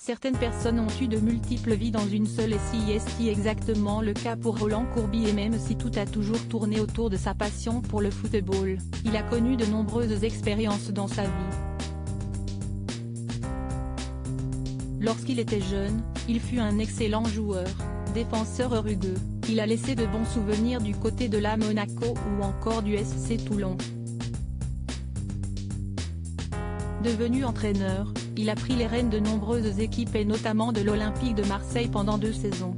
Certaines personnes ont eu de multiples vies dans une seule et si est exactement le cas pour Roland Courbis et même si tout a toujours tourné autour de sa passion pour le football, il a connu de nombreuses expériences dans sa vie. Lorsqu'il était jeune, il fut un excellent joueur, défenseur rugueux, il a laissé de bons souvenirs du côté de la Monaco ou encore du SC Toulon. Devenu entraîneur, il a pris les rênes de nombreuses équipes et notamment de l'Olympique de Marseille pendant 2 saisons.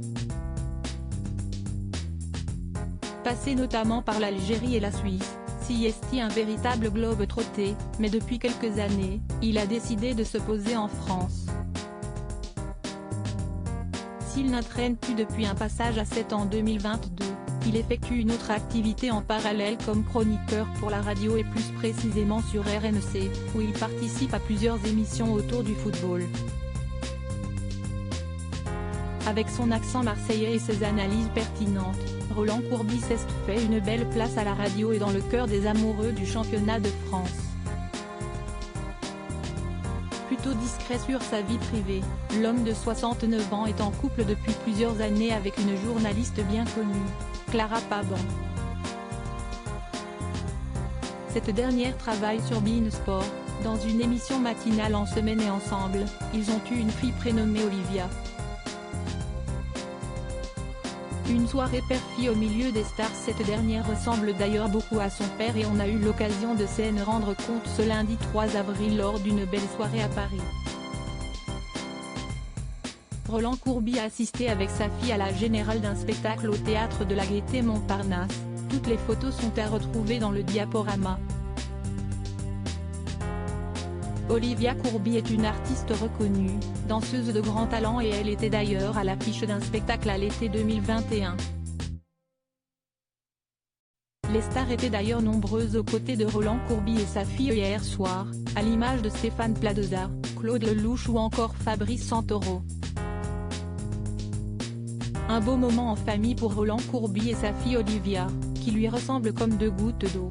Passé notamment par l'Algérie et la Suisse, CST un véritable globe-trotté, mais depuis quelques années, il a décidé de se poser en France. S'il n'entraîne plus depuis un passage à 7 en 2022, il effectue une autre activité en parallèle comme chroniqueur pour la radio et plus précisément sur RMC, où il participe à plusieurs émissions autour du football. Avec son accent marseillais et ses analyses pertinentes, Roland Courbis s'est fait une belle place à la radio et dans le cœur des amoureux du championnat de France. Plutôt discret sur sa vie privée, l'homme de 69 ans est en couple depuis plusieurs années avec une journaliste bien connue, Clara Paban. Cette dernière travaille sur beIN Sport, dans une émission matinale en semaine et ensemble, ils ont eu une fille prénommée Olivia. Une soirée père-fille au milieu des stars. Cette dernière ressemble d'ailleurs beaucoup à son père et on a eu l'occasion de s'en rendre compte ce lundi 3 avril lors d'une belle soirée à Paris. Roland Courbis a assisté avec sa fille à la générale d'un spectacle au théâtre de la Gaîté Montparnasse. Toutes les photos sont à retrouver dans le diaporama. Olivia Courbis est une artiste reconnue, danseuse de grand talent et elle était d'ailleurs à l'affiche d'un spectacle à l'été 2021. Les stars étaient d'ailleurs nombreuses aux côtés de Roland Courbis et sa fille hier soir, à l'image de Stéphane Plaza, Claude Lelouch ou encore Fabrice Santoro. Un beau moment en famille pour Roland Courbis et sa fille Olivia, qui lui ressemble comme 2 gouttes d'eau.